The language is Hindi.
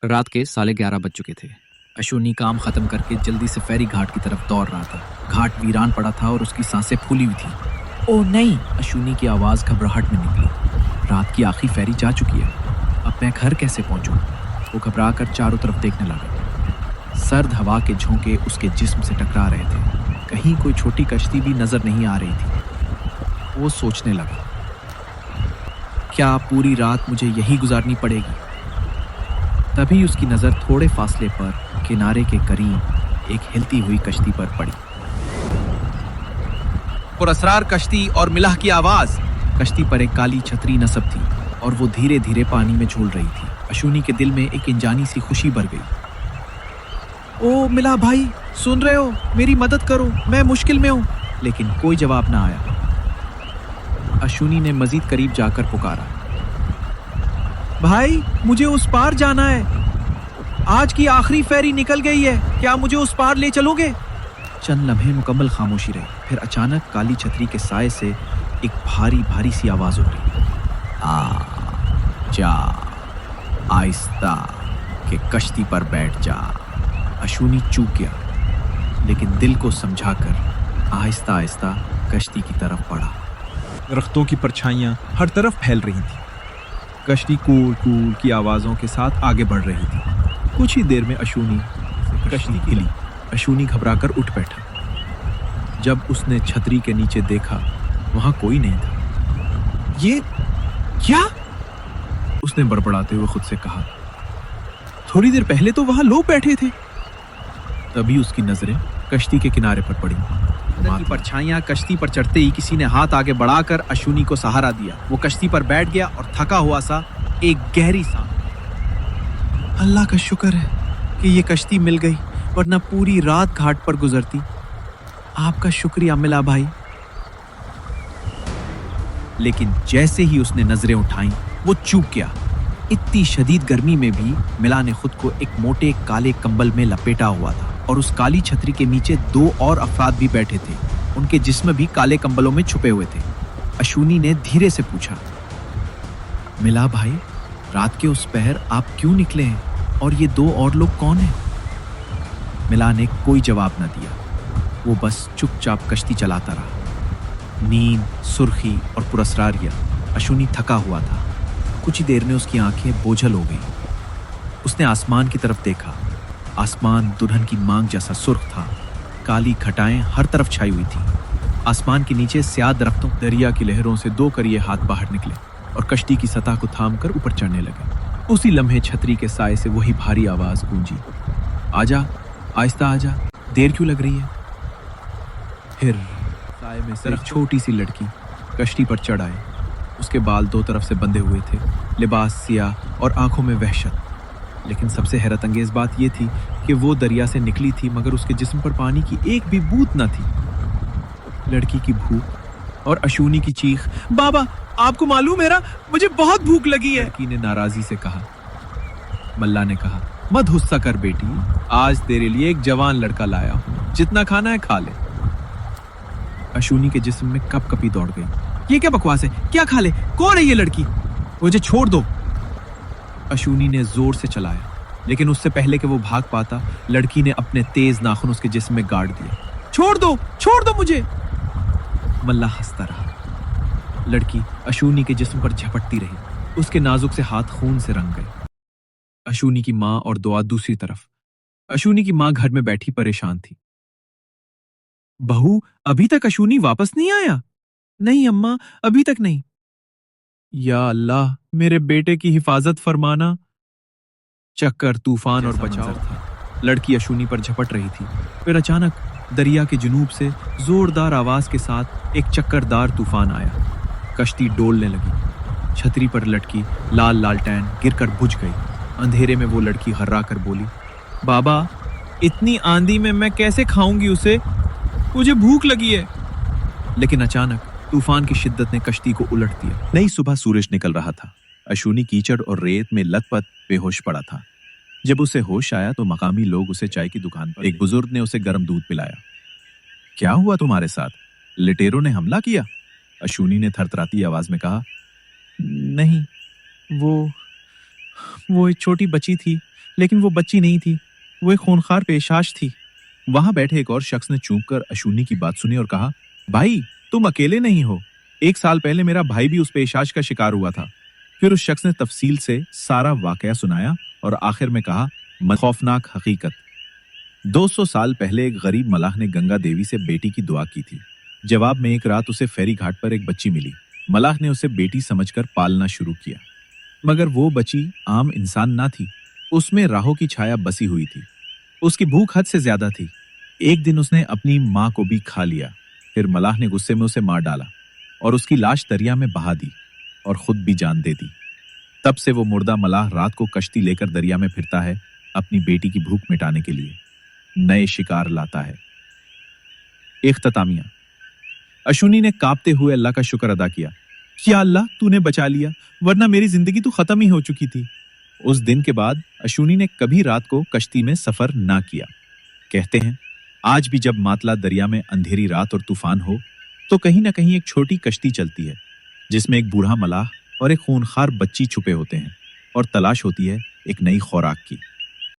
रात के 11:30 बज चुके थे। अश्विनी काम खत्म करके जल्दी से फेरी घाट की तरफ दौड़ रहा था। घाट वीरान पड़ा था और उसकी सांसें फूली हुई थी। ओह नहीं! अश्विनी की आवाज घबराहट में निकली। रात की आखिरी फेरी जा चुकी है। अब मैं घर कैसे पहुंचूं? वो घबरा कर चारों तरफ देखने लगा। सर्द हवा के झोंके उसके जिस्म से टकरा रहे थे। कहीं कोई छोटी कश्ती भी नजर नहीं आ रही थी। वो सोचने लगा, क्या पूरी रात मुझे यहीं गुजारनी पड़ेगी? तभी उसकी नजर थोड़े फासले पर किनारे के करीब एक हिलती हुई कश्ती पर पड़ी। पुरस्रार कश्ती और मिलाह की आवाज। कश्ती पर एक काली छतरी नस्ब थी और वो धीरे धीरे पानी में झूल रही थी। अश्विनी के दिल में एक अनजानी सी खुशी भर गई। ओ मिलाह भाई, सुन रहे हो? मेरी मदद करो, मैं मुश्किल में हूं। लेकिन कोई जवाब ना आया। अश्विनी ने मजीद करीब जाकर पुकारा, भाई मुझे उस पार जाना है। आज की आखिरी फेरी निकल गई है, क्या मुझे उस पार ले चलोगे? चंद लम्हे मुकम्मल खामोशी रही। फिर अचानक काली छतरी के साए से एक भारी भारी सी आवाज उभरी। आ जा, आहिस्ता के कश्ती पर बैठ जा। अश्विनी चूक गया, लेकिन दिल को समझाकर आहिस्ता आहिस्ता कश्ती की तरफ बढ़ा। दरख्तों की परछाइयां हर तरफ फैल रही थी। कश्ती कूल कूल की आवाजों के साथ आगे बढ़ रही थी। कुछ ही देर में अश्विनी कश्ती हिली। अश्विनी घबराकर उठ बैठा। जब उसने छतरी के नीचे देखा, वहां कोई नहीं था। ये क्या? उसने बड़बड़ाते हुए खुद से कहा, थोड़ी देर पहले तो वहां लोग बैठे थे। तभी उसकी नजरें कश्ती के किनारे पर पड़ी। की परछाइयां कश्ती पर चढ़ते ही किसी ने हाथ आगे बढ़ाकर अश्विनी को सहारा दिया। वो कश्ती पर बैठ गया और थका हुआ सा एक गहरी सांस। अल्लाह का शुक्र है कि ये कश्ती मिल गई, वरना पूरी रात घाट पर गुजरती। आपका शुक्रिया मिला भाई। लेकिन जैसे ही उसने नजरें उठाई, वो चूक गया। इतनी शदीद गर्मी में भी मिला ने खुद को एक मोटे काले कंबल में लपेटा हुआ था और उस काली छतरी के नीचे दो और अफराद भी बैठे थे। उनके जिस्म भी काले कंबलों में छुपे हुए थे। अश्विनी ने धीरे से पूछा, मिला भाई, रात के उस पहर आप क्यों निकले हैं? और ये दो और लोग कौन हैं? मिला ने कोई जवाब न दिया। वो बस चुपचाप कश्ती चलाता रहा। नींद, सुर्खी और पुरस्रारिया। अश्विनी थका हुआ था। कुछ ही देर में उसकी आंखें बोझल हो गई। उसने आसमान की तरफ देखा। आसमान दुल्हन की मांग जैसा सुर्ख था। काली घटाएं हर तरफ छाई हुई थी। आसमान के नीचे स्याह दरख्तों, दरिया की लहरों से दो करिए हाथ बाहर निकले और कश्ती की सतह को थामकर ऊपर चढ़ने लगे। उसी लम्हे छतरी के साए से वही भारी आवाज गूंजी, आजा, आहिस्ता आजा, देर क्यों लग रही है? फिर साए में से एक छोटी सी लड़की कश्ती पर चढ़ आई। उसके बाल दो तरफ से बंधे हुए थे, लिबास सियाह और आंखों में वहशत। लेकिन सबसे हैरत अंगेज बात यह थी कि वो दरिया से निकली थी, मगर उसके जिस्म पर पानी की एक भी बूंद न थी। लड़की की भूख और अश्विनी की चीख, बाबा आपको मालूम है, मुझे बहुत भूख लगी है। लड़की ने नाराजी से कहा। मल्ला ने कहा, मत गुस्सा कर बेटी, आज तेरे लिए एक जवान लड़का लाया हूं, जितना खाना है खा ले। अश्विनी के जिस्म में कपकपी दौड़ गई। ये क्या बकवास है? क्या खा ले? कौन है ये लड़की? मुझे छोड़ दो। अश्विनी ने जोर से चलाया, लेकिन उससे पहले कि वो भाग पाता, लड़की ने अपने तेज नाखून उसके जिस्म में गाड़ दिए। छोड़ दो मुझे। मल्ला हंसता रहा। लड़की अश्विनी के जिस्म पर झपटती रही। उसके नाजुक से हाथ खून से रंग गए। अश्विनी की माँ और दुआ दूसरी तरफ। अश्विनी की माँ घर में बैठी परेशान थी। बहू, अभी तक अश्विनी वापस नहीं आया? नहीं अम्मा, अभी तक नहीं। या अल्लाह, मेरे बेटे की हिफाजत फरमाना। चक्कर, तूफान और बचाव था। लड़की अश्विनी पर झपट रही थी। फिर अचानक दरिया के जुनूब से जोरदार आवाज के साथ एक चक्करदार तूफान आया। कश्ती डोलने लगी। छतरी पर लटकी लाल लालटेन गिरकर बुझ गई। अंधेरे में वो लड़की हर्रा कर बोली, बाबा, इतनी आंधी में मैं कैसे खाऊंगी उसे? मुझे भूख लगी है। लेकिन अचानक तूफान की शिद्दत ने कश्ती को उलट दिया। नई सुबह सूरज निकल रहा था। अश्विनी कीचड़ और रेत में लथपथ बेहोश पड़ा था। जब उसे होश आया तो मकामी लोग उसे चाय की दुकान पर, एक बुजुर्ग ने उसे गर्म दूध पिलाया। क्या हुआ तुम्हारे साथ? लुटेरों ने हमला किया? अश्विनी ने थरथराती आवाज में कहा। नहीं, वो एक छोटी बच्ची थी, लेकिन वो बच्ची नहीं थी, वो एक खूंखार पेशाश थी। वहां बैठे एक और शख्स ने चूक कर अशूनी की बात सुनी और कहा, भाई तुम अकेले नहीं हो, 1 साल पहले मेरा भाई भी उस पेशाश का शिकार हुआ था। फिर उस शख्स ने तफसील से सारा वाकया सुनाया और आखिर में कहा, खौफनाक हकीकत। 200 साल पहले एक गरीब मलाह ने गंगा देवी से बेटी की दुआ की थी। जवाब में एक रात उसे फेरी घाट पर एक बच्ची मिली। मलाह ने उसे बेटी समझकर पालना शुरू किया, मगर वो बच्ची आम इंसान ना थी, उसमें राहों की छाया बसी हुई थी। उसकी भूख हद से ज्यादा थी। एक दिन उसने अपनी माँ को भी खा लिया। फिर मलाह ने गुस्से में उसे मार डाला और उसकी लाश दरिया में बहा दी और खुद भी जान दे दी। तब से वो मुर्दा मलाह रात को कश्ती लेकर दरिया में फिरता है, अपनी बेटी की भूख मिटाने के लिए नए शिकार लाता है। इख्तितामिया। अशूनी ने कांपते हुए अल्लाह का शुक्र अदा किया, या अल्लाह तूने बचा लिया, वरना मेरी जिंदगी तो खत्म ही हो चुकी थी। उस दिन के बाद अशूनी ने कभी रात को कश्ती में सफर ना किया। कहते हैं आज भी जब मातला दरिया में अंधेरी रात और तूफान हो तो कहीं ना कहीं एक छोटी कश्ती चलती है जिसमें एक बूढ़ा मलाह और एक खूनखार बच्ची छुपे होते हैं और तलाश होती है एक नई खुराक की।